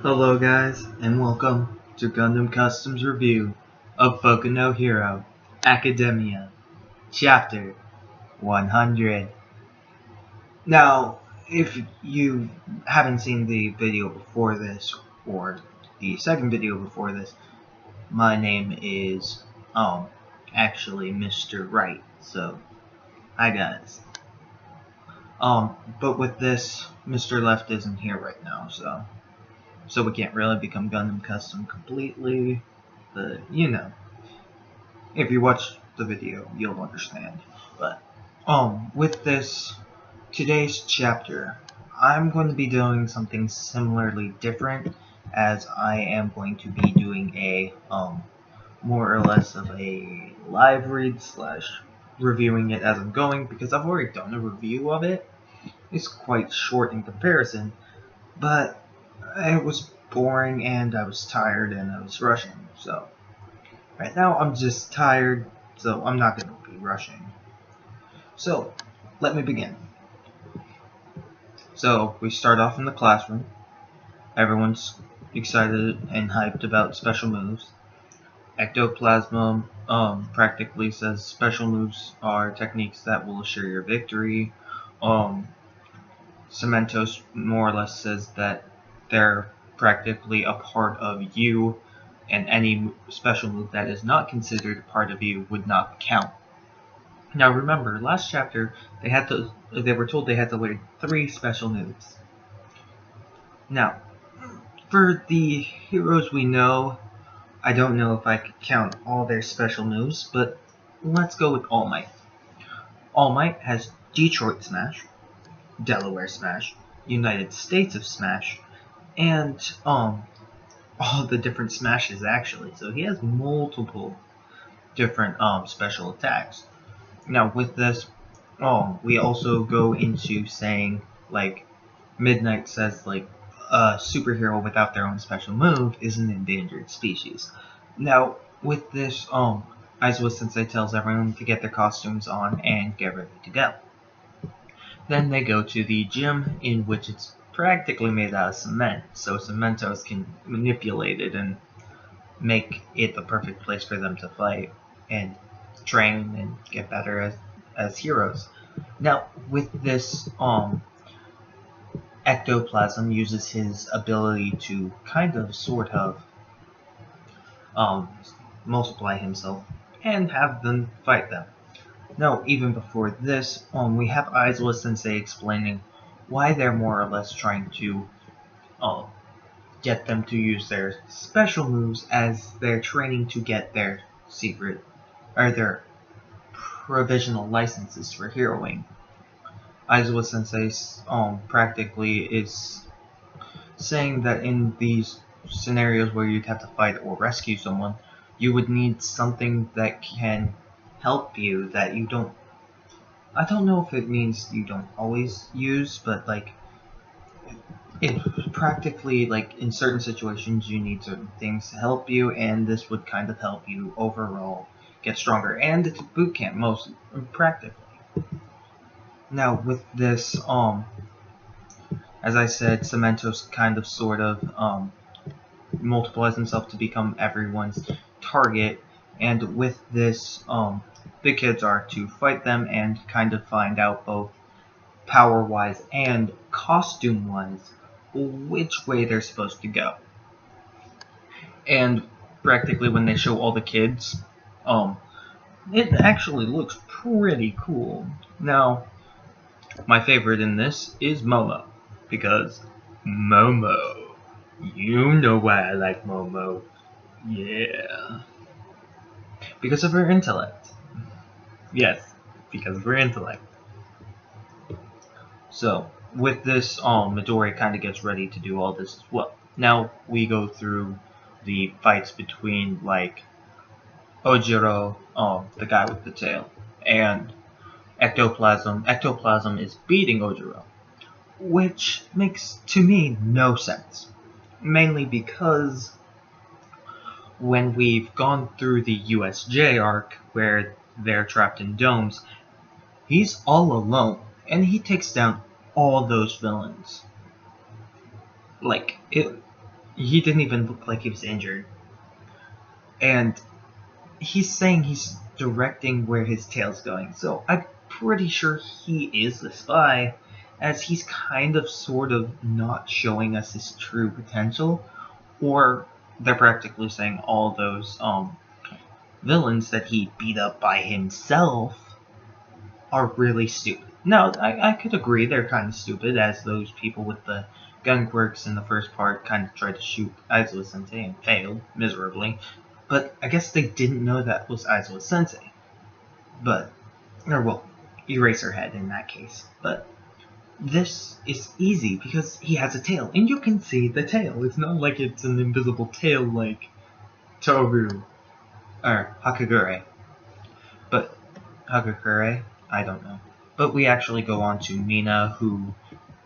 Hello guys, and welcome to Gundam Customs review of Boku no Hero Academia, Chapter 100. Now, if you haven't seen the video before this, or the second video before this, my name is, actually Mr. Right, so, hi guys. But with this, Mr. Left isn't here right now, so we can't really become Gundam Custom completely, but if you watch the video, you'll understand. But with this today's chapter, I'm going to be doing something similarly different, as I am going to be doing a more or less of a live read slash reviewing it as I'm going, because I've already done a review of it. It's quite short in comparison, but it was boring and I was tired and I was rushing. So right now I'm just tired, so I'm not going to be rushing. So let me begin. So we start off in the classroom. Everyone's excited and hyped about special moves. Ectoplasm practically says special moves are techniques that will assure your victory. Cementos more or less says that they're practically a part of you, and any special move that is not considered part of you would not count. Now remember, last chapter they were told they had to learn 3 special moves. Now, for the heroes we know, I don't know if I could count all their special moves, but let's go with All Might. All Might has Detroit Smash, Delaware Smash, United States of Smash, and all the different smashes actually. So he has multiple different special attacks. Now with this, we also go into saying, like, Midnight says, like, a superhero without their own special move is an endangered species. Now with this, Aizawa Sensei tells everyone to get their costumes on and get ready to go. Then they go to the gym, in which it's practically made out of cement, so Cementos can manipulate it and make it the perfect place for them to fight and train and get better as heroes. Now with this, Ectoplasm uses his ability to kind of sort of multiply himself and have them fight them. Now, even before this, we have Aizawa Sensei explaining why they're more or less trying to get them to use their special moves, as they're training to get their secret, or their provisional licenses for heroing. Aizawa Sensei practically is saying that in these scenarios where you'd have to fight or rescue someone, you would need something that can help you that you don't, I don't know if it means you don't always use, but like, it practically, like, in certain situations you need certain things to help you, and this would kind of help you overall get stronger, and it's boot camp most practically. Now with this, as I said, Cementos kind of sort of multiplies himself to become everyone's target, and with this, the kids are to fight them and kind of find out, both power-wise and costume-wise, which way they're supposed to go. And practically when they show all the kids, it actually looks pretty cool. Now, my favorite in this is Momo, because Momo, you know why I like Momo, yeah, because of her intellect. Yes, because of her intellect. So with this, Midori kind of gets ready to do all this as well. Now we go through the fights between, like, Ojiro, the guy with the tail, and Ectoplasm. Ectoplasm is beating Ojiro, which makes, to me, no sense. Mainly because when we've gone through the USJ arc, where they're trapped in domes, he's all alone, and he takes down all those villains. Like, he didn't even look like he was injured. And he's saying he's directing where his tail's going, so I'm pretty sure he is the spy, as he's kind of sort of not showing us his true potential, or they're practically saying all those villains that he beat up by himself are really stupid. Now, I could agree they're kind of stupid, as those people with the gun quirks in the first part kind of tried to shoot Aizawa Sensei and failed miserably. But I guess they didn't know that was Aizawa Sensei. But, or well, Eraserhead in that case. But this is easy because he has a tail, and you can see the tail. It's not like it's an invisible tail like Toru or Hakagure. But Hakagure, I don't know. But we actually go on to Mina, who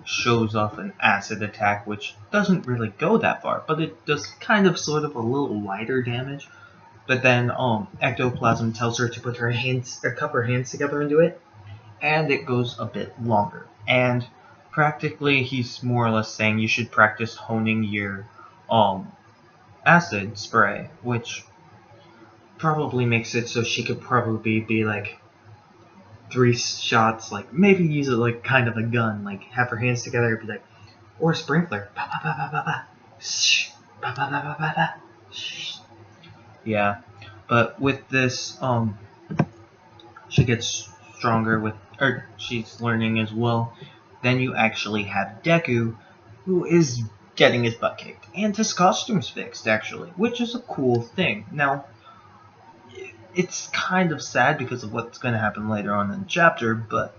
shows off an acid attack, which doesn't really go that far, but it does kind of sort of a little lighter damage. But then Ectoplasm tells her to put her hands or cup her hands together and do it, and it goes a bit longer. And practically he's more or less saying you should practice honing your acid spray, which probably makes it so she could probably be like 3 shots, like maybe use it like kind of a gun, like have her hands together, be like, or a sprinkler. Ba, ba, ba, ba, ba, ba. Shh, ba, ba, ba, ba, ba, ba. Shh. Yeah, but with this, she gets stronger with, or she's learning as well. Then you actually have Deku, who is getting his butt kicked, and his costume's fixed actually, which is a cool thing. Now, it's kind of sad because of what's going to happen later on in the chapter, but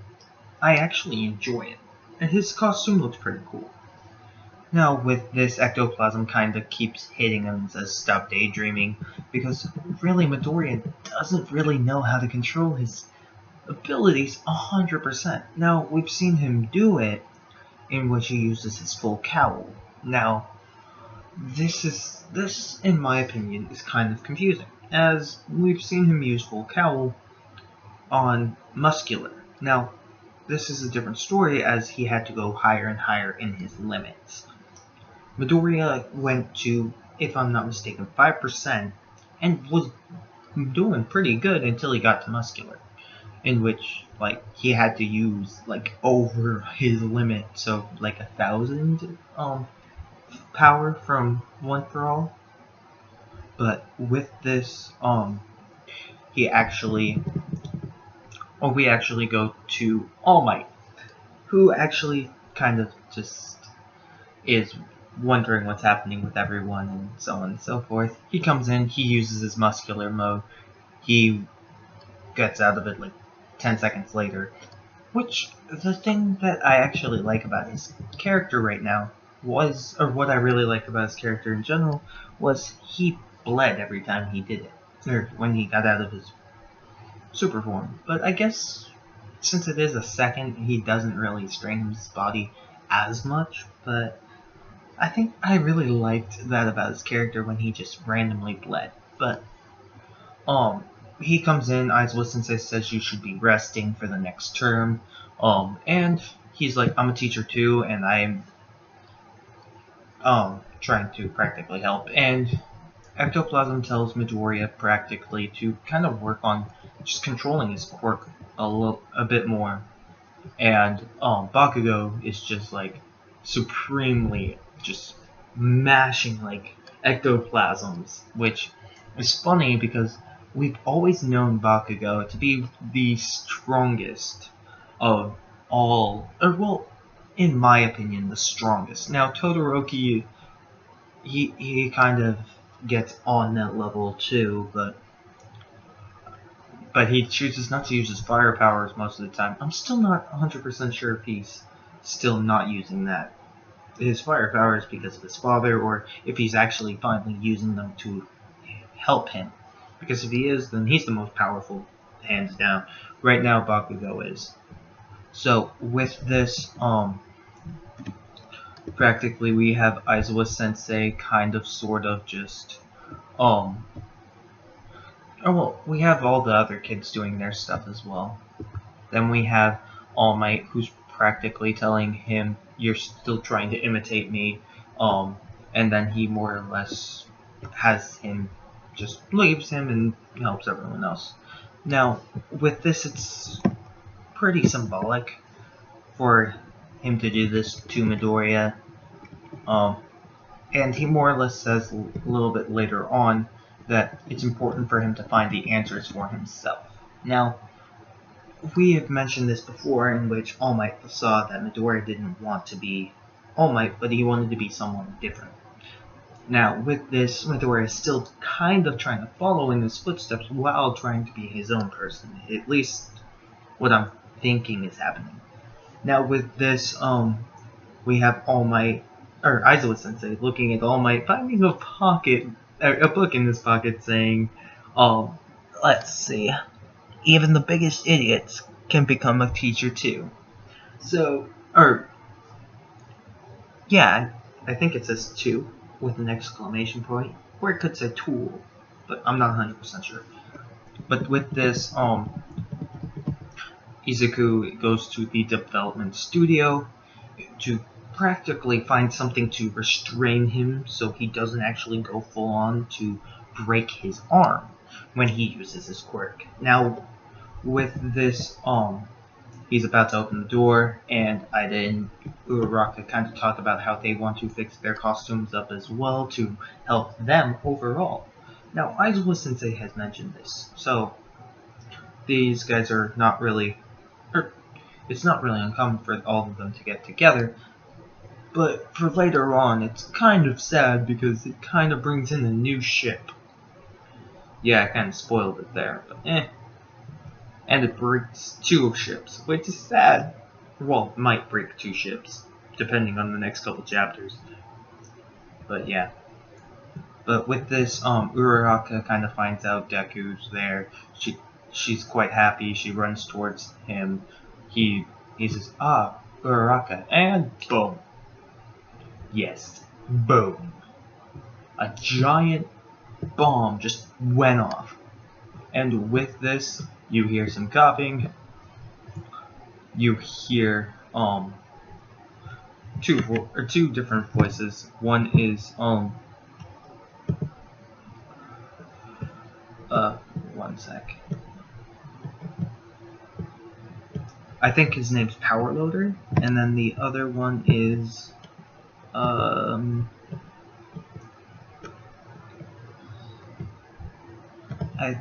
I actually enjoy it. And his costume looks pretty cool. Now, with this, Ectoplasm kind of keeps hitting him and says, "Stop daydreaming," because really Midoriya doesn't really know how to control his abilities 100%. Now, we've seen him do it in which he uses his full cowl. Now, this, in my opinion, is kind of confusing, as we've seen him use full cowl on Muscular. Now, this is a different story, as he had to go higher and higher in his limits. Midoriya went to, if I'm not mistaken, 5%, and was doing pretty good until he got to Muscular, in which, like, he had to use, like, over his limit, so, like, 1,000, power from One For All. But with this, we actually go to All Might, who actually kind of just is wondering what's happening with everyone and so on and so forth. He comes in, he uses his muscular mode, he gets out of it like 10 seconds later. Which, the thing that I actually like about his character right now was, or what I really like about his character in general, was he bled every time he did it, or when he got out of his super form. But I guess since it is a second, he doesn't really strain his body as much, but I think I really liked that about his character when he just randomly bled. But he comes in, Aizawa Sensei says you should be resting for the next term, and he's like, I'm a teacher too, and I'm trying to practically help. And Ectoplasm tells Midoriya practically to kind of work on just controlling his quirk a bit more. And Bakugo is just like supremely just mashing like ectoplasms, which is funny because we've always known Bakugo to be the strongest of all, or well, in my opinion, the strongest. Now Todoroki, he kind of gets on that level too, but he chooses not to use his fire powers most of the time. I'm still not 100% sure if he's still not using that. His fire powers because of his father, or if he's actually finally using them to help him. Because if he is, then he's the most powerful, hands down. Right now, Bakugo is. So, with this, practically we have Aizawa Sensei kind of, sort of, just, oh well, we have all the other kids doing their stuff as well. Then we have All Might, who's practically telling him, you're still trying to imitate me, and then he more or less has him, just leaves him and helps everyone else. Now, with this, it's pretty symbolic for him to do this to Midoriya. And he more or less says a little bit later on that it's important for him to find the answers for himself. Now, we have mentioned this before, in which All Might saw that Midoriya didn't want to be All Might, but he wanted to be someone different. Now, with this, Midoriya is still kind of trying to follow in his footsteps while trying to be his own person. At least, what I'm thinking is happening. Now, with this, we have All Might, or Aizawa Sensei, looking at All Might, finding a book in his pocket, saying, let's see, even the biggest idiots can become a teacher too. So, yeah, I think it says two with an exclamation point, or it could say tool, but I'm not 100% sure. But with this, Izuku goes to the development studio to practically find something to restrain him so he doesn't actually go full on to break his arm when he uses his quirk. Now, with this, he's about to open the door, and Ida and Uraraka kind of talk about how they want to fix their costumes up as well to help them overall. Now, Aizawa Sensei has mentioned this, so these guys are not really, it's not really uncommon for all of them to get together, but for later on, it's kind of sad because it kind of brings in a new ship. Yeah, I kind of spoiled it there, but And it breaks 2 ships, which is sad. Well, it might break 2 ships, depending on the next couple chapters. But yeah. But with this, Uraraka kind of finds out Deku's there. She's quite happy. She runs towards him. He says, Uraraka, and boom. Yes, boom. A giant bomb just went off. And with this, you hear some coughing. You hear two different voices. One is one sec. I think his name's Power Loader, and then the other one is I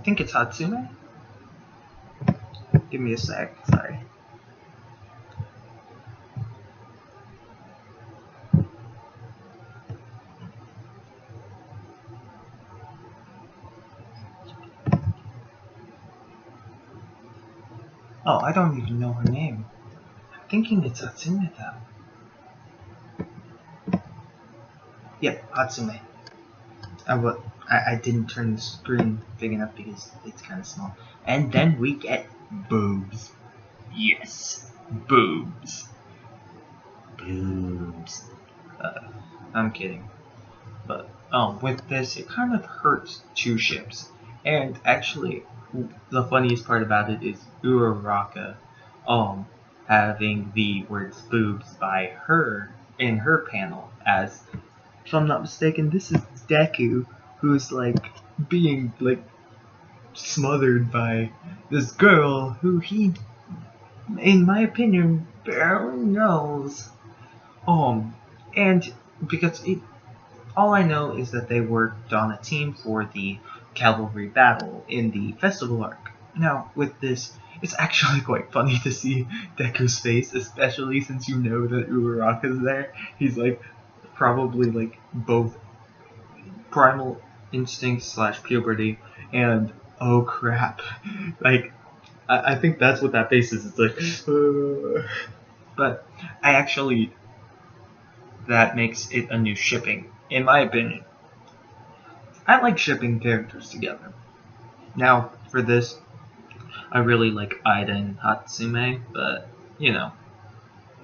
think it's Hatsume. Give me a sec, sorry. Oh, I don't even know her name. I'm thinking it's Hatsume though. Yep, Hatsume. I didn't turn the screen big enough because it's kind of small. And then we get boobs. Yes, boobs. Boobs. I'm kidding. But with this, it kind of hurts 2 ships. And actually, the funniest part about it is Uraraka having the words boobs by her in her panel, as if I'm not mistaken, this is Deku, who's like being like smothered by this girl who he, in my opinion, barely knows. And because all I know is that they worked on a team for the cavalry battle in the festival arc. Now, with this, it's actually quite funny to see Deku's face, especially since you know that Uraraka's there. He's like probably like both primal instinct / puberty and oh crap. Like, I think that's what that face is. It's like, But I actually, that makes it a new shipping, in my opinion. I like shipping characters together. Now, for this, I really like Ida and Hatsume, but, you know,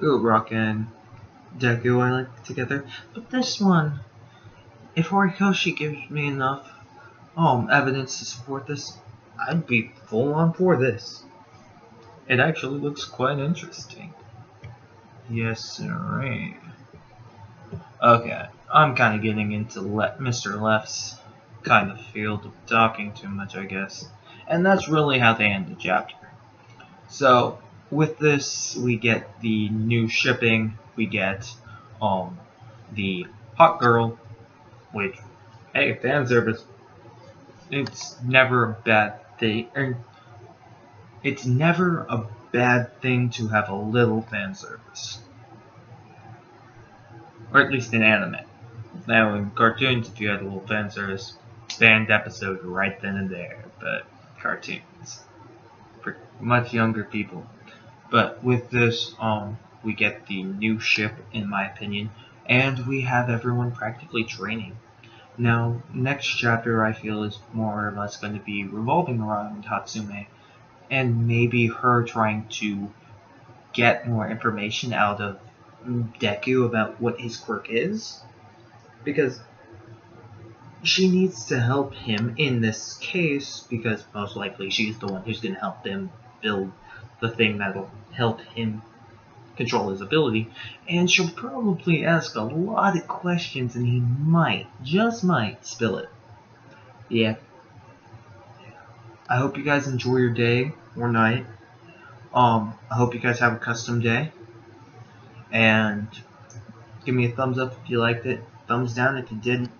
Uraraka and Deku I like together. But this one, if Horikoshi gives me enough evidence to support this, I'd be full on for this. It actually looks quite interesting. Yes, sir. Okay. I'm kind of getting into Mr. Left's kind of field of talking too much, I guess. And that's really how they end the chapter. So, with this, we get the new shipping, we get the hot girl, which, hey, fan service, it's never a bad thing. It's never a bad thing to have a little fan service. Or at least in anime. Now in cartoons, if you had a little fan service, banned episode right then and there. But cartoons, for much younger people. But with this, we get the new ship, in my opinion, and we have everyone practically training. Now, next chapter I feel is more or less going to be revolving around Hatsume, and maybe her trying to get more information out of Deku about what his quirk is, because she needs to help him in this case, because most likely she's the one who's going to help them build the thing that'll help him control his ability, and she'll probably ask a lot of questions and he might, just might, spill it. Yeah. I hope you guys enjoy your day or night. I hope you guys have a custom day. And give me a thumbs up if you liked it. Thumbs down if you didn't.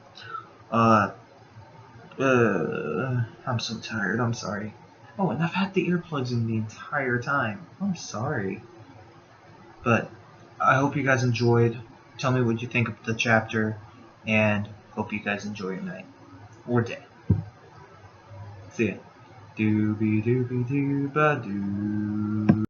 I'm so tired. I'm sorry. Oh, and I've had the earplugs in the entire time. I'm sorry. But I hope you guys enjoyed. Tell me what you think of the chapter. And hope you guys enjoy your night. Or day. See ya. Doobie doobie doo ba doo.